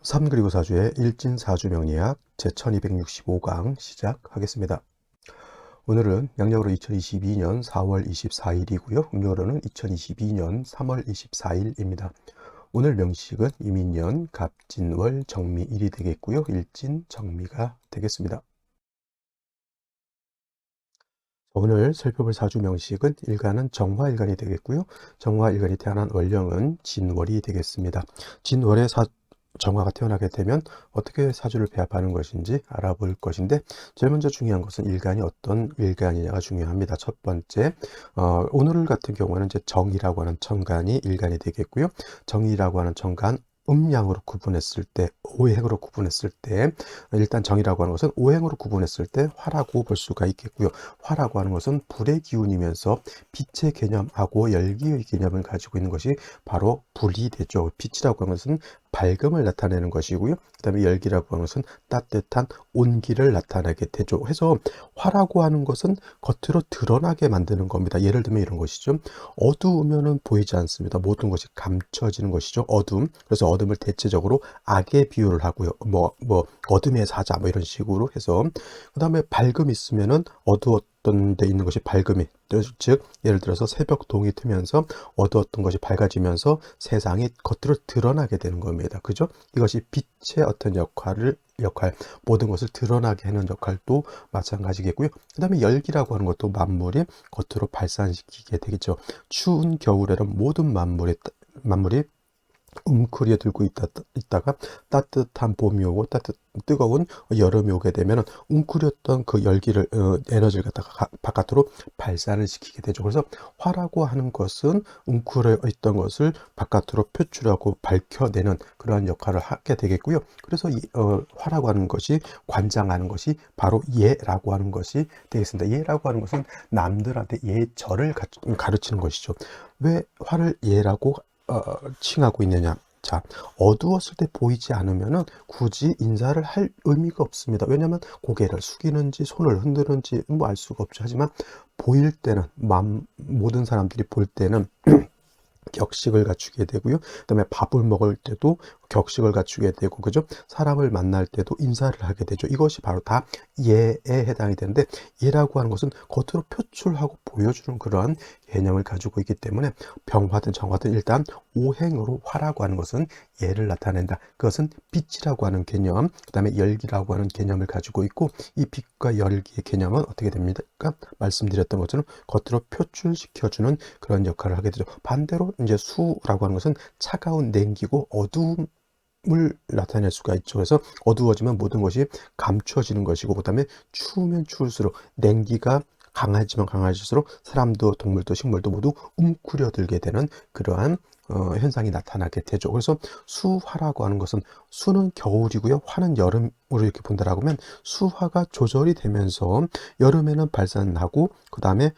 삼그리고사주의 일진사주명리학 제1265강 시작하겠습니다. 오늘은 양력으로 2022년 4월 24일이고요. 음력으로는 2022년 3월 24일입니다. 오늘 명식은 이민년, 갑진월, 정미일이 되겠고요. 일진, 정미가 되겠습니다. 오늘 살펴볼 사주 명식은 일간은 정화일간이 되겠고요. 정화일간이 태어난 월령은 진월이 되겠습니다. 진월의 정화가 태어나게 되면 어떻게 사주를 배합하는 것인지 알아볼 것인데, 제일 먼저 중요한 것은 일간이 어떤 일간이냐가 중요합니다. 첫 번째, 오늘 같은 경우는 이제 정이라고 하는 천간이 일간이 되겠고요. 정이라고 하는 천간, 음양으로 구분했을 때, 오행으로 구분했을 때, 일단 정이라고 하는 것은 오행으로 구분했을 때 화라고 볼 수가 있겠고요. 화라고 하는 것은 불의 기운이면서 빛의 개념하고 열기의 개념을 가지고 있는 것이 바로 불이 되죠. 빛이라고 하는 것은 밝음을 나타내는 것이고요. 그 다음에 열기라고 하는 것은 따뜻한 온기를 나타내게 되죠. 해서 화라고 하는 것은 겉으로 드러나게 만드는 겁니다. 예를 들면 이런 것이죠. 어두우면은 보이지 않습니다. 모든 것이 감춰지는 것이죠. 어둠. 그래서 어둠을 대체적으로 악에 비유를 하고요. 어둠의 사자 이런 식으로 해서, 그 다음에 밝음이 있으면은 어두웠던 데 있는 것이 밝음이, 즉 예를 들어서 새벽 동이 트면서 어두웠던 것이 밝아지면서 세상이 겉으로 드러나게 되는 겁니다. 그죠? 이것이 빛의 어떤 역할, 모든 것을 드러나게 하는 역할도 마찬가지겠고요. 그 다음에 열기라고 하는 것도 만물이 겉으로 발산시키게 되겠죠. 추운 겨울에는 모든 만물이 웅크려 들고 있다가 따뜻한 봄이 오고 뜨거운 여름이 오게 되면 웅크렸던 그 열기를, 에너지를 갖다가 바깥으로 발산을 시키게 되죠. 그래서 화라고 하는 것은 웅크려 있던 것을 바깥으로 표출하고 밝혀내는 그러한 역할을 하게 되겠고요. 그래서 화라고 하는 것이 관장하는 것이 바로 예라고 하는 것이 되겠습니다. 예라고 하는 것은 남들한테 예절을 가르치는 것이죠. 왜 화를 예라고 칭하고 있느냐? 자, 어두웠을 때 보이지 않으면은 굳이 인사를 할 의미가 없습니다. 왜냐하면 고개를 숙이는지 손을 흔드는지 알 수가 없죠. 하지만 보일 때는, 모든 사람들이 볼 때는 격식을 갖추게 되고요. 그다음에 밥을 먹을 때도 격식을 갖추게 되고, 그죠? 사람을 만날 때도 인사를 하게 되죠. 이것이 바로 다 예에 해당이 되는데, 예라고 하는 것은 겉으로 표출하고 보여주는 그러한 개념을 가지고 있기 때문에 병화든 정화든 일단 오행으로 화라고 하는 것은 예를 나타낸다. 그것은 빛이라고 하는 개념, 그 다음에 열기라고 하는 개념을 가지고 있고, 이 빛과 열기의 개념은 어떻게 됩니까? 말씀드렸던 것처럼 겉으로 표출시켜주는 그런 역할을 하게 되죠. 반대로 이제 수라고 하는 것은 차가운 냉기고 어두움을 나타낼 수가 있죠. 그래서 어두워지면 모든 것이 감추어지는 것이고, 그다음에 추우면 추울수록, 냉기가 강하지만 강해질수록 사람도 동물도 식물도 모두 웅크려들게 되는 그러한 현상이 나타나게 되죠. 그래서 수화라고 하는 것은, 수는 겨울이고요, 화는 여름으로 이렇게 본다라고 하면, 수화가 조절이 되면서 여름에는 발산하고, 그 다음에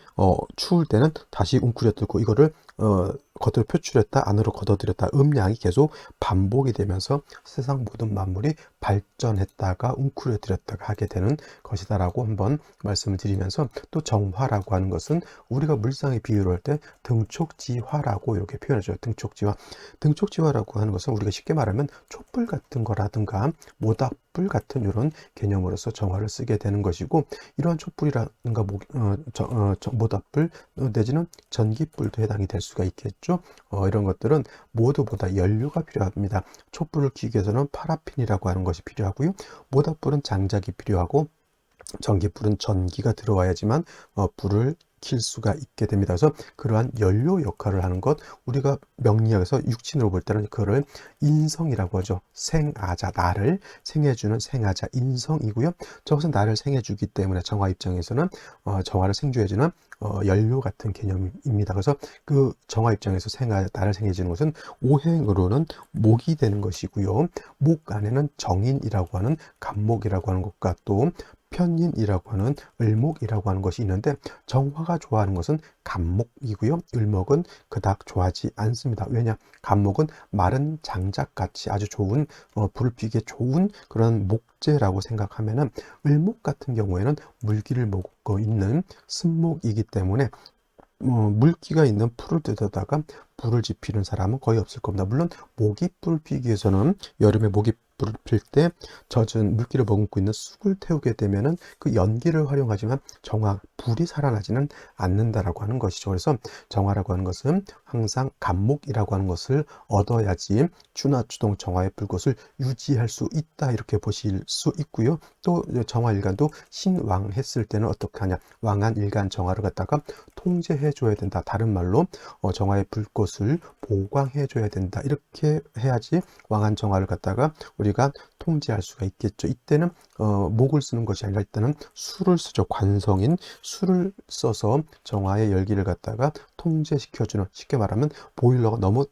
추울 때는 다시 웅크려들고, 이거를 겉으로 표출했다 안으로 걷어들였다, 음양이 계속 반복이 되면서 세상 모든 만물이 발전했다가 웅크려들였다가 하게 되는 것이다라고 한번 말씀을 드리면서, 또 정화라고 하는 것은 우리가 물상의 비유를 할 때 등촉지화라고 이렇게 표현하죠. 등촉지화라고 하는 것은 우리가 쉽게 말하면 촛불 같은 거라든가 모닥불 같은 이런 개념으로서 정화를 쓰게 되는 것이고, 이러한 촛불이라든가 모닥불 내지는 전기불도 해당이 될 수가 있겠죠. 이런 것들은 모두보다 연료가 필요합니다. 촛불을 켜기 위해서는 파라핀이라고 하는 것이 필요하고요. 모닥불은 장작이 필요하고, 전기불은 전기가 들어와야지만 불을 킬 수가 있게 됩니다. 그래서 그러한 연료 역할을 하는 것, 우리가 명리학에서 육신으로 볼 때는 그거를 인성이라고 하죠. 생아자, 나를 생해주는 생아자, 인성이고요. 저것은 나를 생해주기 때문에 정화 입장에서는 정화를 생주해주는 연료 같은 개념입니다. 그래서 그 정화 입장에서 나를 생해주는 것은 오행으로는 목이 되는 것이고요. 목 안에는 정인이라고 하는 간목이라고 하는 것과 또 편인이라고 하는 을목이라고 하는 것이 있는데, 정화가 좋아하는 것은 간목이고요. 을목은 그닥 좋아하지 않습니다. 왜냐? 간목은 마른 장작같이 아주 좋은, 불을 피기에 좋은 그런 목재라고 생각하면은, 을목 같은 경우에는 물기를 먹고 있는 습목이기 때문에 물기가 있는 풀을 뜯어다가 불을 지피는 사람은 거의 없을 겁니다. 물론 모기 불을 피우기 위해서는 여름에 모기 불을 필 때 젖은 물기를 머금고 있는 쑥을 태우게 되면은 그 연기를 활용하지만 정화 불이 살아나지는 않는다라고 하는 것이죠. 그래서 정화라고 하는 것은 항상 간목이라고 하는 것을 얻어야지 추나추동 정화의 불꽃을 유지할 수 있다, 이렇게 보실 수 있고요. 또 정화일간도 신왕했을 때는 어떻게 하냐, 왕한 일간 정화를 갖다가 통제해 줘야 된다. 다른 말로 정화의 불꽃을 보강해 줘야 된다. 이렇게 해야지 왕한 정화를 갖다가 우리가 통제할 수가 있겠죠. 이때는 목을 쓰는 것이 아니라 일단은 수를 쓰죠. 관성인 수를 써서 정화의 열기를 갖다가 통제시켜주는, 쉽게 말하면 보일러가 너무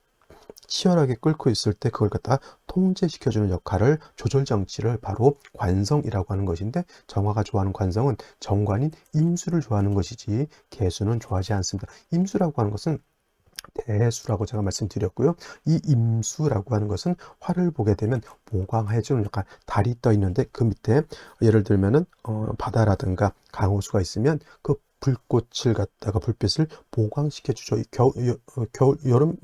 치열하게 끓고 있을 때 그걸 갖다가 통제시켜주는 역할을, 조절 장치를 바로 관성이라고 하는 것인데, 정화가 좋아하는 관성은 정관인 임수를 좋아하는 것이지 개수는 좋아하지 않습니다. 임수라고 하는 것은 대수라고 제가 말씀드렸고요. 이 임수라고 하는 것은 화를 보게 되면 보강해주는 역할, 달이 떠 있는데 그 밑에 예를 들면은 바다라든가 강호수가 있으면 그 불꽃을 갖다가 불빛을 보강시켜 주죠. 겨울, 여름,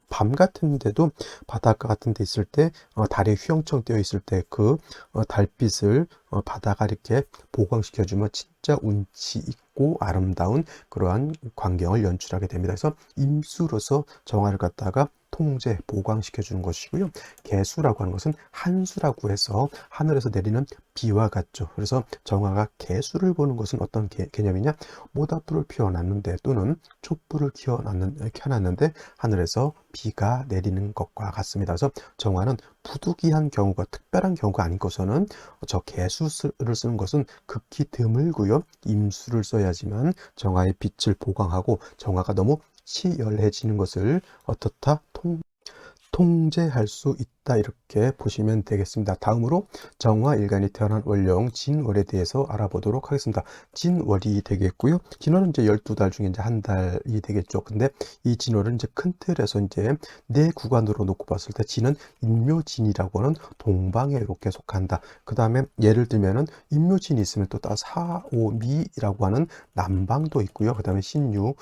밤 같은데도 바닷가 같은 데 있을 때 달이 휘영청 떠 있을 때 그 달빛을 바다가 이렇게 보강시켜 주면 진짜 운치 있고 아름다운 그러한 광경을 연출하게 됩니다. 그래서 임수로서 정화를 갖다가 통제, 보강시켜 주는 것이고요. 개수라고 하는 것은 한수라고 해서 하늘에서 내리는 비와 같죠. 그래서 정화가 개수를 보는 것은 어떤 개념이냐? 모닥불을 피워놨는데 또는 촛불을 켜놨는데 하늘에서 비가 내리는 것과 같습니다. 그래서 정화는 부득이한 경우가, 특별한 경우가 아니고서는 저 개수를 쓰는 것은 극히 드물고요. 임수를 써야지만 정화의 빛을 보강하고 정화가 너무 치열해지는 것을 어떻다? 통제할 수 있다, 이렇게 보시면 되겠습니다. 다음으로 정화일간이 태어난 월령 진월에 대해서 알아보도록 하겠습니다. 진월이 되겠고요. 진월은 이제 12달 중에 이제 한 달이 되겠죠. 근데 이 진월은 이제 큰 틀에서 이제 네 구간으로 놓고 봤을 때 진은 인묘진이라고 하는 동방에 이렇게 속한다. 그 다음에 예를 들면은 인묘진이 있으면 또 사오미라고 하는 남방도 있고요. 그 다음에 신유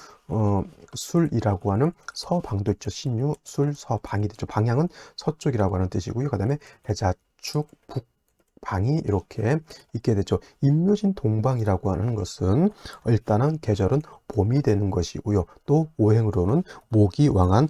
술이라고 하는 서방도 있죠. 신유, 술, 서방이 되죠. 방향은 서쪽이라고 하는 뜻이고요. 그 다음에 해자축, 북방이 이렇게 있게 되죠. 인묘진 동방이라고 하는 것은 일단은 계절은 봄이 되는 것이고요. 또 오행으로는 목이 왕한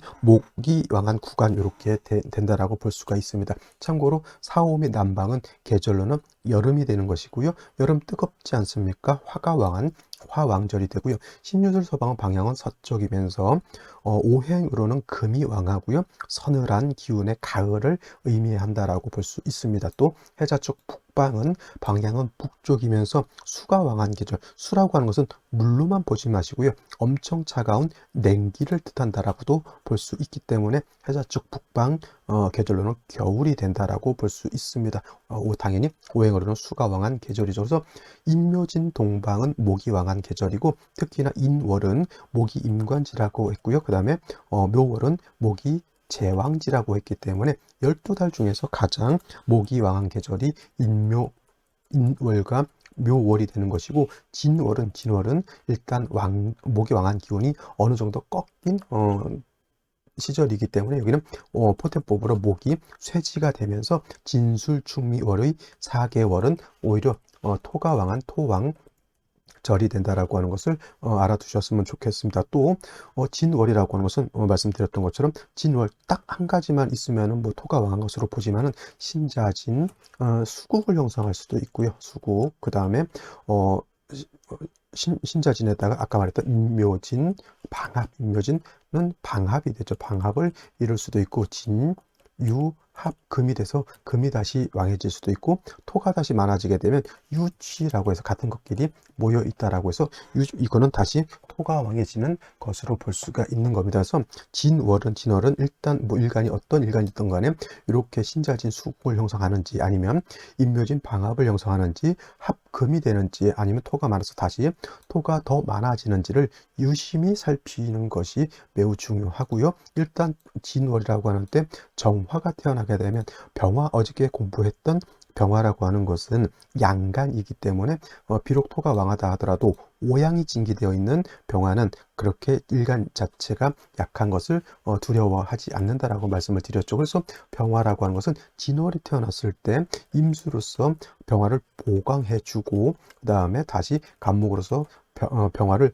구간 이렇게 된다라고 볼 수가 있습니다. 참고로 사오미 남방은 계절로는 여름이 되는 것이고요. 여름 뜨겁지 않습니까? 화가 왕한 화왕절이 되고요. 신유술 서방은 방향은 서쪽이면서 오행으로는 금이 왕하고요. 서늘한 기운의 가을을 의미한다라고 볼 수 있습니다. 또 해자축 북방은 방향은 북쪽이면서 수가 왕한 계절, 수라고 하는 것은 물로만 보지 마시고요. 엄청 차가운 냉기를 뜻한다라고도 볼 수 있기 때문에 해자축 북방 계절로는 겨울이 된다라고 볼 수 있습니다. 당연히 오행으로는 수가 왕한 계절이죠. 그래서 인묘진 동방은 목이 왕한 계절이고, 특히나 인월은 목이 임관지라고 했고요. 그 다음에 묘월은 목이 제왕지라고 했기 때문에 12달 중에서 가장 목이 왕한 계절이 인월과 묘월이 되는 것이고, 진월은 일단 목이 왕한 기운이 어느 정도 꺾인 시절이기 때문에 여기는 포대법으로 목이 쇠지가 되면서 진술충미월의 4개월은 오히려 토가 왕한 토왕 절이 된다라고 하는 것을 알아두셨으면 좋겠습니다. 또 진월이라고 하는 것은 말씀드렸던 것처럼 진월 딱 한 가지만 있으면은 뭐 토가 왕한 것으로 보지만은 신자진 수국을 형성할 수도 있고요. 수국, 그 다음에 신자진에다가 아까 말했던 인묘진, 인묘진은 방합이 되죠. 방합을 이룰 수도 있고, 합금이 돼서 금이 다시 왕해질 수도 있고, 토가 다시 많아지게 되면 유취라고 해서 같은 것끼리 모여 있다라고 해서 이거는 다시 토가 왕해지는 것으로 볼 수가 있는 겁니다. 그래서 진월은 일단 뭐 어떤 일간이든 간에 이렇게 신자진 수국을 형성하는지, 아니면 인묘진 방합을 형성하는지, 합금이 되는지, 아니면 토가 많아서 다시 토가 더 많아지는지를 유심히 살피는 것이 매우 중요하고요. 일단 진월이라고 하는 때 정화가 태어나게 되면 어저께 공부했던 병화라고 하는 것은 양간이기 때문에 비록 토가 왕하다 하더라도 오양이 진기되어 있는 병화는 그렇게 일간 자체가 약한 것을 두려워하지 않는다라고 말씀을 드렸죠. 그래서 병화라고 하는 것은 진월이 태어났을 때 임수로서 병화를 보강해주고 그 다음에 다시 간목으로서 병화를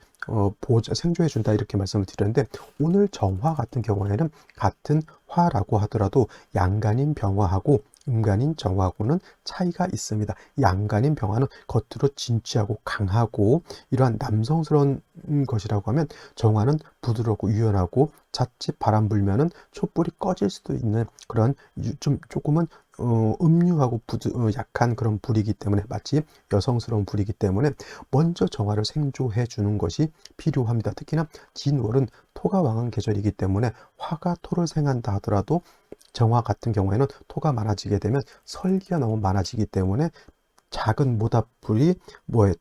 생조해준다 이렇게 말씀을 드렸는데, 오늘 정화 같은 경우에는 같은 화라고 하더라도 양간인 병화하고 음간인 정화하고는 차이가 있습니다. 양간인 병화는 겉으로 진취하고 강하고 이러한 남성스러운 것이라고 하면, 정화는 부드럽고 유연하고 자칫 바람 불면은 촛불이 꺼질 수도 있는 그런 조금은 음유하고 약한 그런 불이기 때문에, 마치 여성스러운 불이기 때문에 먼저 정화를 생조해 주는 것이 필요합니다. 특히나 진월은 토가 왕한 계절이기 때문에 화가 토를 생한다 하더라도 정화 같은 경우에는 토가 많아지게 되면 설기가 너무 많아지기 때문에 작은 모닥불이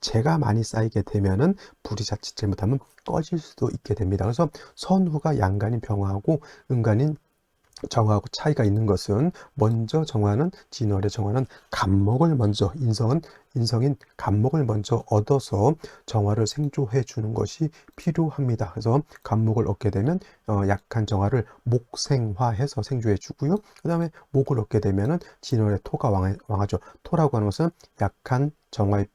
재가 많이 쌓이게 되면은 불이 자칫 잘못하면 꺼질 수도 있게 됩니다. 그래서 선후가 양간인 병화하고 음간인 정화하고 차이가 있는 것은, 먼저 정화는, 진월의 정화는 간목을 먼저, 인성인 간목을 먼저 얻어서 정화를 생조해 주는 것이 필요합니다. 그래서 간목을 얻게 되면 약한 정화를 목생화해서 생조해 주고요. 그 다음에 목을 얻게 되면은 진월의 토가 왕하죠. 토라고 하는 것은 약한 정화의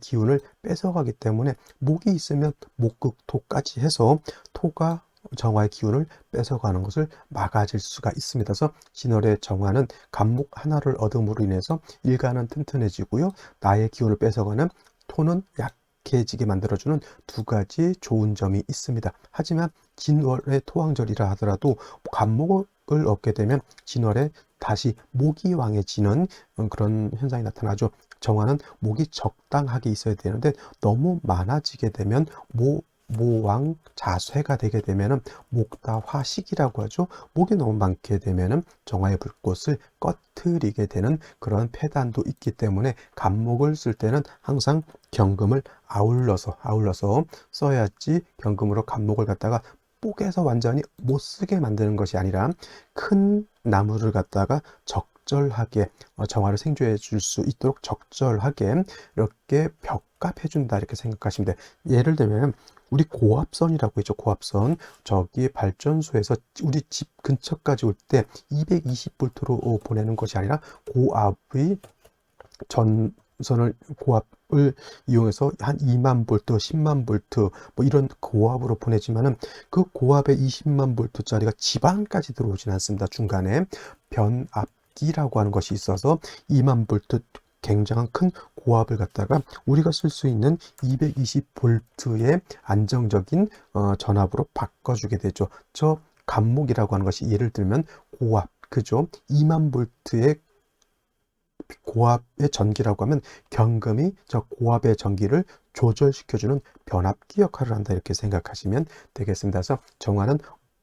기운을 뺏어가기 때문에, 목이 있으면 목극토까지 해서 토가 정화의 기운을 뺏어가는 것을 막아질 수가 있습니다. 그래서 진월의 정화는 간목 하나를 얻음으로 인해서 일간은 튼튼해지고요, 나의 기운을 뺏어가는 토는 약해지게 만들어주는 두 가지 좋은 점이 있습니다. 하지만 진월의 토왕절이라 하더라도 간목을 얻게 되면 진월에 다시 목이 왕해지는 그런 현상이 나타나죠. 정화는 목이 적당하게 있어야 되는데 너무 많아지게 되면 모왕 자쇠가 되게 되면은 목다화식이라고 하죠. 목이 너무 많게 되면은 정화의 불꽃을 꺼트리게 되는 그런 폐단도 있기 때문에, 간목을 쓸 때는 항상 경금을 아울러서 써야지, 경금으로 간목을 갖다가 뽀개서 완전히 못 쓰게 만드는 것이 아니라 큰 나무를 갖다가 적절하게 정화를 생조해 줄 수 있도록 적절하게 이렇게 벽갑해 준다 이렇게 생각하시면 돼요. 예를 들면 우리 고압선이라고 했죠. 고압선. 저기 발전소에서 우리 집 근처까지 올 때 220볼트로 보내는 것이 아니라 고압의 고압을 이용해서 한 2만 볼트, 10만 볼트 이런 고압으로 보내지만은, 그 고압의 20만 볼트짜리가 집안까지 들어오진 않습니다. 중간에 변압기라고 하는 것이 있어서 2만 볼트 굉장한 큰 고압을 갖다가 우리가 쓸 수 있는 220볼트의 안정적인 전압으로 바꿔주게 되죠. 저 간목이라고 하는 것이 예를 들면 고압, 그죠? 2만 볼트의 고압의 전기라고 하면 경금이 저 고압의 전기를 조절시켜주는 변압기 역할을 한다 이렇게 생각하시면 되겠습니다. 그래서 정화는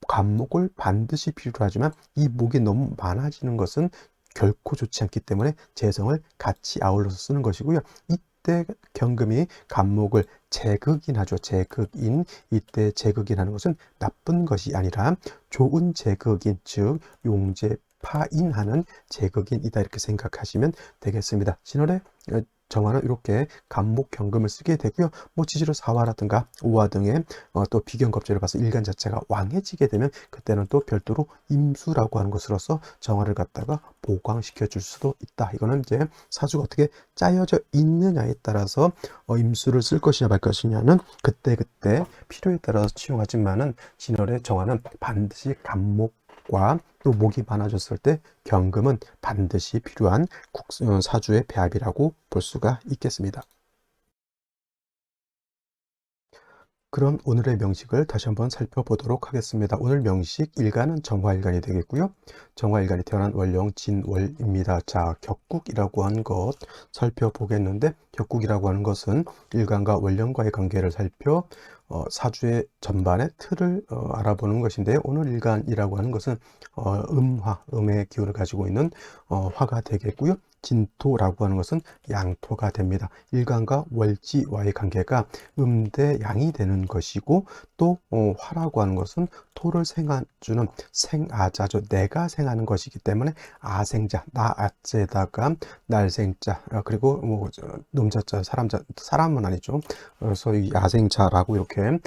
간목을 반드시 필요로 하지만 이 목이 너무 많아지는 것은 결코 좋지 않기 때문에 재성을 같이 아울러서 쓰는 것이고요. 이때 경금이 간목을 재극인하죠. 재극인. 이때 재극인하는 것은 나쁜 것이 아니라 좋은 재극인, 즉 용재 파인하는 재극인이다 이렇게 생각하시면 되겠습니다. 진월의 정화는 이렇게 간목 경금을 쓰게 되고요. 지지로 사화라든가 오화 등의 또 비견겁제를 봐서 일간 자체가 왕해지게 되면, 그때는 또 별도로 임수라고 하는 것으로서 정화를 갖다가 보강시켜 줄 수도 있다. 이거는 이제 사주가 어떻게 짜여져 있느냐에 따라서 임수를 쓸 것이냐 말 것이냐는 그때그때 필요에 따라서 치용하지만은, 진월의 정화는 반드시 간목과 또 목이 많아졌을 때 경금은 반드시 필요한 사주의 배합이라고 볼 수가 있겠습니다. 그럼 오늘의 명식을 다시 한번 살펴보도록 하겠습니다. 오늘 명식 일간은 정화일간이 되겠고요. 정화일간이 태어난 월령 진월입니다. 자, 격국이라고 하는 것 살펴보겠는데, 격국이라고 하는 것은 일간과 월령과의 관계를 살펴 사주의 전반의 틀을 알아보는 것인데요. 오늘 일간이라고 하는 것은 음화, 음의 기운을 가지고 있는 화가 되겠고요. 진토라고 하는 것은 양토가 됩니다. 일간과 월지와의 관계가 음대 양이 되는 것이고, 또 화라고 하는 것은 토를 생해주는 생아자죠. 내가 생하는 것이기 때문에 아생자, 나아자에다가 날생자, 그리고 뭐 놈자자, 사람자, 사람은 아니죠. 소위 야생자라고 이렇게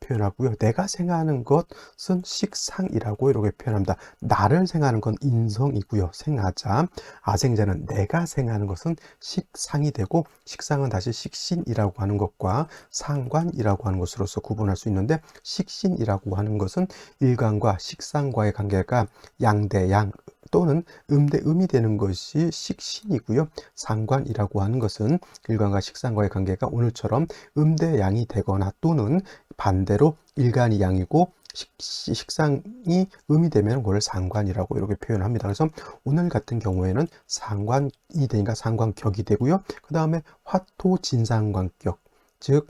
표현하고요. 내가 생하는 것은 식상이라고 이렇게 표현합니다. 나를 생하는 건 인성이고요. 생하자, 아생자는 내가 생하는 것은 식상이 되고, 식상은 다시 식신이라고 하는 것과 상관이라고 하는 것으로서 구분할 수 있는데, 식신이라고 하는 것은 일간과 식상과의 관계가 양대양 또는 음대음이 되는 것이 식신이고요. 상관이라고 하는 것은 일간과 식상과의 관계가 오늘처럼 음대양이 되거나, 또는 반대로 일간이 양이고 식상이 음이 되면 그걸 상관이라고 이렇게 표현합니다. 그래서 오늘 같은 경우에는 상관이 되니까 상관격이 되고요. 그 다음에 화토 진상관격, 즉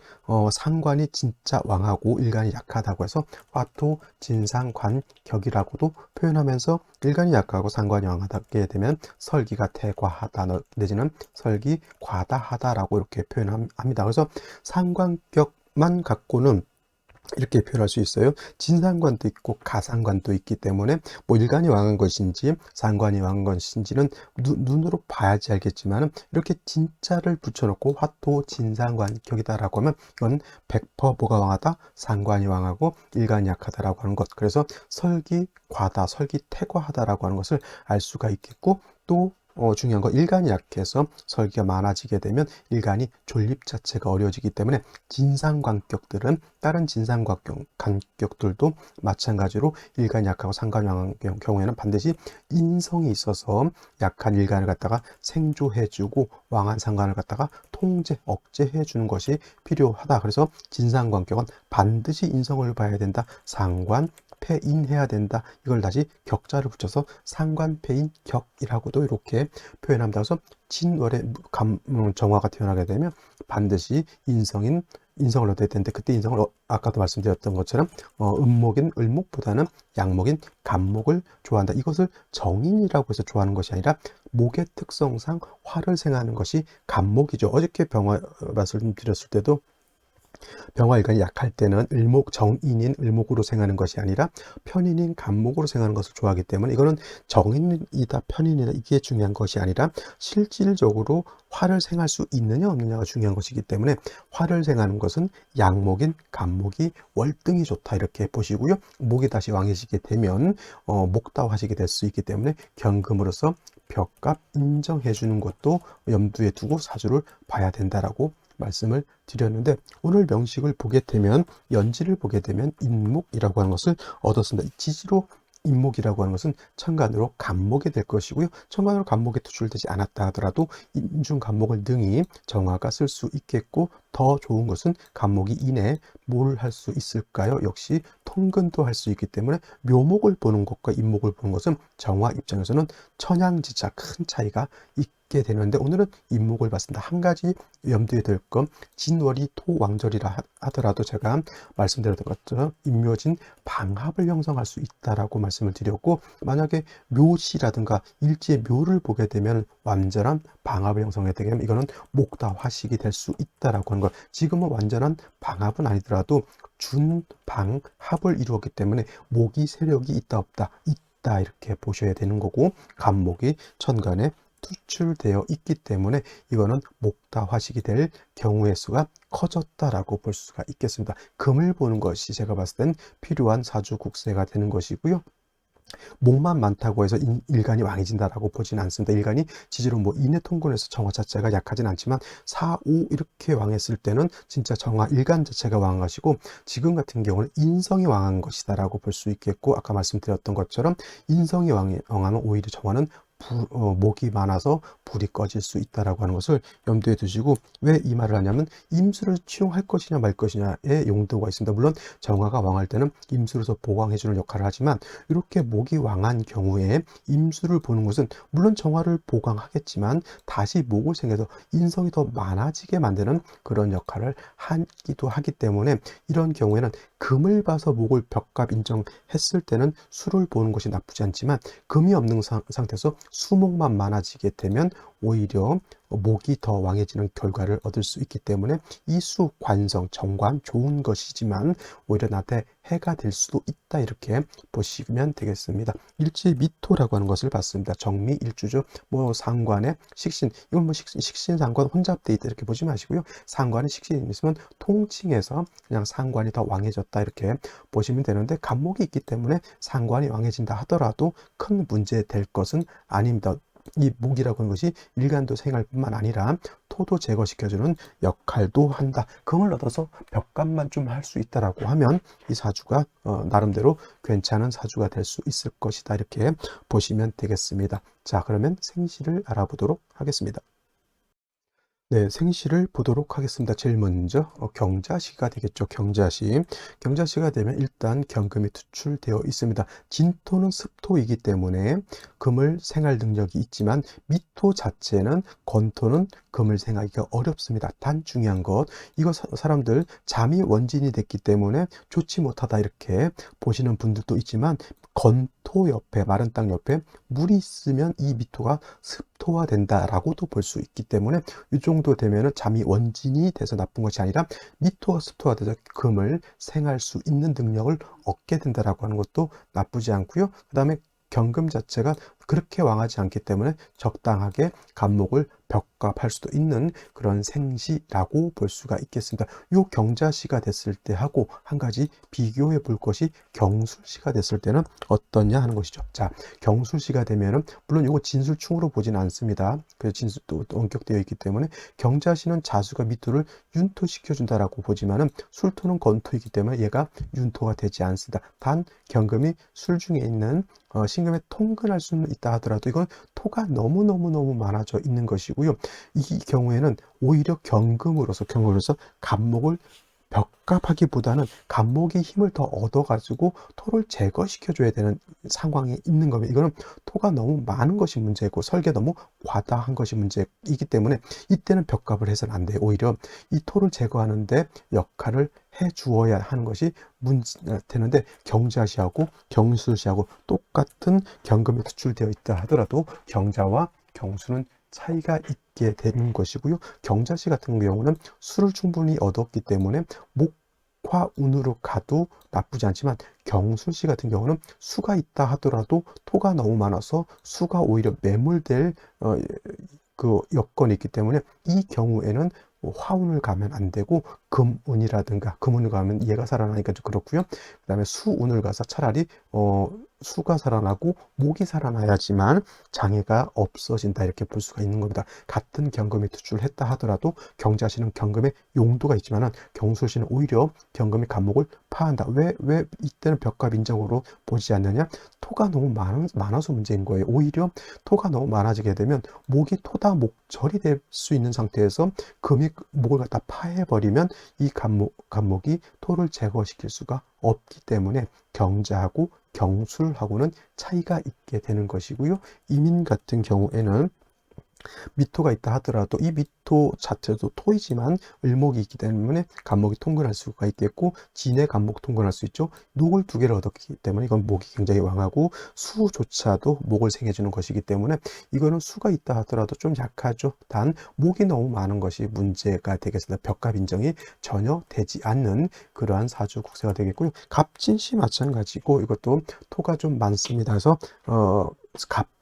상관이 진짜 왕하고 일간이 약하다고 해서 화토 진상관격이라고도 표현하면서, 일간이 약하고 상관이 왕하게 되면 설기가 태과하다 내지는 설기 과다하다라고 이렇게 표현합니다. 그래서 상관격만 갖고는 이렇게 표현할 수 있어요. 진상관도 있고 가상관도 있기 때문에 뭐 일간이 왕한 것인지 상관이 왕한 것인지는 눈으로 봐야지 알겠지만, 이렇게 진짜를 붙여놓고 화토 진상관격이다라고 하면 이건 100% 뭐가 왕하다? 상관이 왕하고 일간이 약하다라고 하는 것. 그래서 설기 과다, 설기 태과하다라고 하는 것을 알 수가 있겠고, 또 중요한 건 일간이 약해서 설기가 많아지게 되면 일간이 존립 자체가 어려워지기 때문에, 진상관격들은 다른 진상관격들도 마찬가지로 일간이 약하고 상관이 왕한 경우에는 반드시 인성이 있어서 약한 일간을 갖다가 생조해주고 왕한 상관을 갖다가 통제, 억제해주는 것이 필요하다. 그래서 진상관격은 반드시 인성을 봐야 된다. 상관, 패인해야 된다. 이걸 다시 격자를 붙여서 상관패인격이라고도 이렇게 표현합니다. 그래서 진월에 정화가 태어나게 되면 반드시 인성을 얻어야 되는데, 그때 인성을 아까도 말씀드렸던 것처럼 음목인 을목보다는 양목인 간목을 좋아한다. 이것을 정인이라고 해서 좋아하는 것이 아니라 목의 특성상 화를 생하는 것이 간목이죠. 어저께 병화 말씀드렸을 때도 병화일간이 약할 때는 정인인 을목으로 생하는 것이 아니라 편인인 간목으로 생하는 것을 좋아하기 때문에, 이거는 정인이다 편인이다 이게 중요한 것이 아니라 실질적으로 화를 생할 수 있느냐 없느냐가 중요한 것이기 때문에, 화를 생하는 것은 양목인 간목이 월등히 좋다 이렇게 보시고요. 목이 다시 왕해지게 되면 목다화식이 될 수 있기 때문에 경금으로서 벽값 인정해 주는 것도 염두에 두고 사주를 봐야 된다라고 말씀을 드렸는데, 오늘 명식을 보게 되면, 연지를 보게 되면 인목이라고 하는 것을 얻었습니다. 지지로 인목이라고 하는 것은 천간으로 간목이 될 것이고요. 천간으로 간목이 투출되지 않았다 하더라도 인중 간목을 능히 정화가 쓸 수 있겠고, 더 좋은 것은 간목이 인해 뭘 할 수 있을까요? 역시 통근도 할 수 있기 때문에 묘목을 보는 것과 인목을 보는 것은 정화 입장에서는 천양지차 큰 차이가 있게 되는데, 오늘은 인목을 봤습니다. 한 가지 염두에 들 건, 진월이 토왕절이라 하더라도 제가 말씀드렸던 것처럼 인묘진 방합을 형성할 수 있다라고 말씀을 드렸고, 만약에 묘시라든가 일지의 묘를 보게 되면 완전한 방합을 형성하게 되면 이거는 목다화식이 될 수 있다라고 하는 것. 지금은 완전한 방합은 아니더라도 준방합을 이루었기 때문에 목이 세력이 있다 없다 있다 이렇게 보셔야 되는 거고, 간목이 천간에 투출되어 있기 때문에 이거는 목다화식이 될 경우의 수가 커졌다라고 볼 수가 있겠습니다. 금을 보는 것이 제가 봤을 땐 필요한 사주 국세가 되는 것이고요. 목만 많다고 해서 일간이 왕해진다라고 보지는 않습니다. 일간이 지지로 뭐 인해 통근에서 정화 자체가 약하진 않지만 4, 5 이렇게 왕했을 때는 진짜 정화 일간 자체가 왕한 것이고, 지금 같은 경우는 인성이 왕한 것이다라고 볼 수 있겠고, 아까 말씀드렸던 것처럼 인성이 왕하면 오히려 정화는 목이 많아서 불이 꺼질 수 있다라고 하는 것을 염두에 두시고, 왜 이 말을 하냐면 임수를 취용할 것이냐 말 것이냐의 용도가 있습니다. 물론 정화가 왕할 때는 임수로서 보강해 주는 역할을 하지만, 이렇게 목이 왕한 경우에 임수를 보는 것은 물론 정화를 보강하겠지만 다시 목을 생겨서 인성이 더 많아지게 만드는 그런 역할을 하기도 하기 때문에, 이런 경우에는 금을 봐서 목을 벽갑 인정했을 때는 수를 보는 것이 나쁘지 않지만, 금이 없는 상태에서 수목만 많아지게 되면 오히려 목이 더 왕해지는 결과를 얻을 수 있기 때문에, 이수, 관성, 정관 좋은 것이지만 오히려 나한테 해가 될 수도 있다, 이렇게 보시면 되겠습니다. 일지 미토라고 하는 것을 봤습니다. 정미, 일주죠. 상관에 식신, 이건 식신, 상관 혼잡돼 있다 이렇게 보지 마시고요. 상관에 식신이 있으면 통칭해서 그냥 상관이 더 왕해졌다 이렇게 보시면 되는데, 간목이 있기 때문에 상관이 왕해진다 하더라도 큰 문제 될 것은 아닙니다. 이 목이라고 하는 것이 일간도 생할 뿐만 아니라 토도 제거시켜주는 역할도 한다. 금을 얻어서 벽감만 좀 할 수 있다라고 하면 이 사주가 나름대로 괜찮은 사주가 될 수 있을 것이다, 이렇게 보시면 되겠습니다. 자, 그러면 생시를 알아보도록 하겠습니다. 네, 생시를 보도록 하겠습니다. 제일 먼저 경자시가 되겠죠. 경자시가 되면 일단 경금이 투출되어 있습니다. 진토는 습토이기 때문에 금을 생할 능력이 있지만, 미토 자체는 건토는 금을 생하기가 어렵습니다. 단 중요한 것, 이거 사람들 잠이 원진이 됐기 때문에 좋지 못하다 이렇게 보시는 분들도 있지만, 건토 옆에, 마른 땅 옆에 물이 있으면 이 미토가 습토화 된다라고도 볼 수 있기 때문에, 이 정도 되면은 잠이 원진이 돼서 나쁜 것이 아니라 미토가 습토화 돼서 금을 생할 수 있는 능력을 얻게 된다라고 하는 것도 나쁘지 않고요. 그 다음에 경금 자체가 그렇게 왕하지 않기 때문에 적당하게 간목을 벽갑할 수도 있는 그런 생시라고 볼 수가 있겠습니다. 요 경자시가 됐을 때 하고 한 가지 비교해 볼 것이 경술시가 됐을 때는 어떠냐 하는 것이죠. 자, 경술시가 되면은 물론 요거 진술충으로 보지는 않습니다. 그래서 진술도 원격되어 있기 때문에 경자시는 자수가 미토를 윤토시켜 준다라고 보지만은, 술토는 건토이기 때문에 얘가 윤토가 되지 않습니다. 단 경금이 술 중에 있는 신금에 통근할 수는 있다 하더라도 이건 토가 너무너무 많아져 있는 것이고요. 이 경우에는 오히려 경금으로서 간목을 벽갑하기보다는 간목이 힘을 더 얻어가지고 토를 제거시켜줘야 되는 상황이 있는 겁니다. 이거는 토가 너무 많은 것이 문제고 설계 너무 과다한 것이 문제이기 때문에 이때는 벽갑을 해서는 안 돼요. 오히려 이 토를 제거하는데 역할을 해 주어야 하는 것이 되는데, 경자시하고 경술시하고 똑같은 경금이 투출되어 있다 하더라도 경자와 경수는 차이가 있게 되는 것이고요. 경자시 같은 경우는 수를 충분히 얻었기 때문에 목화 운으로 가도 나쁘지 않지만, 경술시 같은 경우는 수가 있다 하더라도 토가 너무 많아서 수가 오히려 매몰될 그 여건이 있기 때문에, 이 경우에는 화운을 가면 안 되고 금운이라든가, 금운을 가면 얘가 살아나니까 좀 그렇고요. 그 다음에 수운을 가서 차라리 수가 살아나고 목이 살아나야지만 장애가 없어진다, 이렇게 볼 수가 있는 겁니다. 같은 경금이 투출을 했다 하더라도 경자시는 경금의 용도가 있지만은 경술시는 오히려 경금이 간목을 파한다. 왜 이때는 벽갑 인정으로 보지 않느냐? 토가 너무 많아서 문제인 거예요. 오히려 토가 너무 많아지게 되면 목이 토다 목절이 될 수 있는 상태에서 금이 목을 갖다 파해버리면 이 간목이 토를 제거시킬 수가 없기 때문에 경자하고 경술하고는 차이가 있게 되는 것이고요. 이민 같은 경우에는 미토가 있다 하더라도 이 미토 자체도 토이지만 을목이 있기 때문에 간목이 통근할 수가 있겠고, 진의 간목 통근할 수 있죠. 녹을 두 개를 얻었기 때문에 이건 목이 굉장히 왕하고, 수조차도 목을 생해주는 것이기 때문에 이거는 수가 있다 하더라도 좀 약하죠. 단 목이 너무 많은 것이 문제가 되겠습니다. 벽갑 인정이 전혀 되지 않는 그러한 사주 국세가 되겠고요. 갑진시 마찬가지고 이것도 토가 좀 많습니다. 그래서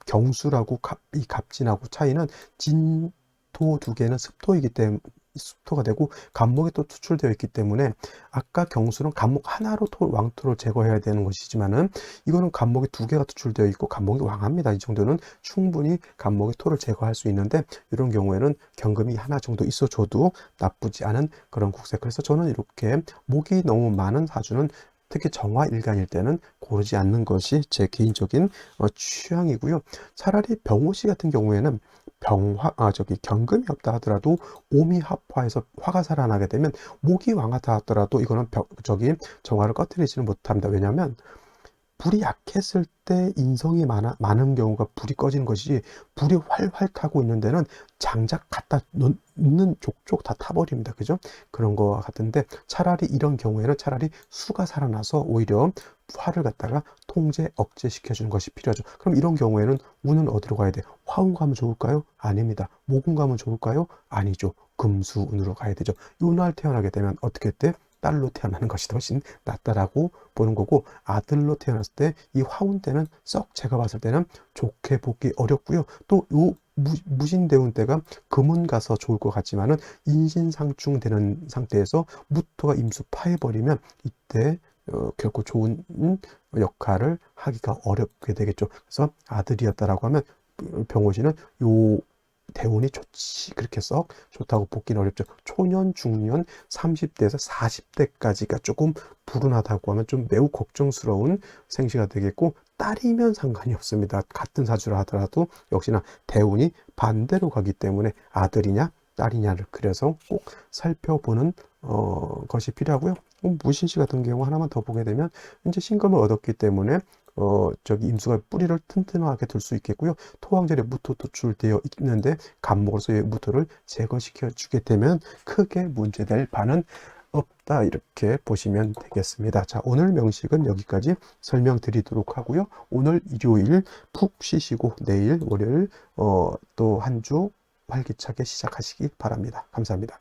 경수라고 이 갑진하고 차이는, 진토 두 개는 습토이기 때문에 습토가 되고 간목이 또 투출되어 있기 때문에, 아까 경수는 간목 하나로 왕토를 제거해야 되는 것이지만은 이거는 간목이 두 개가 투출되어 있고 간목이 왕합니다. 이 정도는 충분히 간목이 토를 제거할 수 있는데, 이런 경우에는 경금이 하나 정도 있어줘도 나쁘지 않은 그런 국세. 그래서 저는 이렇게 목이 너무 많은 사주는 특히 정화일간일 때는 고르지 않는 것이 제 개인적인 취향이고요. 차라리 병호씨 같은 경우에는 경금이 없다 하더라도 오미합화해서 화가 살아나게 되면 목이 왕하다 하더라도 이거는 정화를 꺼뜨리지는 못합니다. 왜냐하면 불이 약했을 때 인성이 많은 경우가 불이 꺼지는 것이지, 불이 활활 타고 있는 데는 장작 갖다 놓는 족족 다 타버립니다. 그죠? 그런 거 같은데, 차라리 이런 경우에는 차라리 수가 살아나서 오히려 화를 갖다가 통제, 억제시켜주는 것이 필요하죠. 그럼 이런 경우에는 운은 어디로 가야 돼? 화운 가면 좋을까요? 아닙니다. 목운 가면 좋을까요? 아니죠. 금수운으로 가야 되죠. 이날 태어나게 되면 어떻게 돼? 딸로 태어나는 것이 훨씬 낫다라고 보는 거고, 아들로 태어났을 때 이 화운 때는 썩 제가 봤을 때는 좋게 보기 어렵고요. 또 요 무신대운 때가 금운 가서 좋을 것 같지만은 인신상충 되는 상태에서 무토가 임수 파해버리면 이때 결코 좋은 역할을 하기가 어렵게 되겠죠. 그래서 아들이었다라고 하면 병호씨는 요 대운이 좋지, 그렇게 썩 좋다고 보기는 어렵죠. 초년, 중년, 30대에서 40대까지가 조금 불운하다고 하면 좀 매우 걱정스러운 생시가 되겠고, 딸이면 상관이 없습니다. 같은 사주라 하더라도 역시나 대운이 반대로 가기 때문에 아들이냐 딸이냐를 그려서 꼭 살펴보는 것이 필요하고요. 무신시 같은 경우 하나만 더 보게 되면 이제 신금을 얻었기 때문에 임수가 뿌리를 튼튼하게 둘 수 있겠고요. 토왕절에 무토 도출되어 있는데 간목으로서의 무토를 제거시켜 주게 되면 크게 문제될 바는 없다, 이렇게 보시면 되겠습니다. 자, 오늘 명식은 여기까지 설명드리도록 하고요. 오늘 일요일 푹 쉬시고 내일 월요일 또 한 주 활기차게 시작하시기 바랍니다. 감사합니다.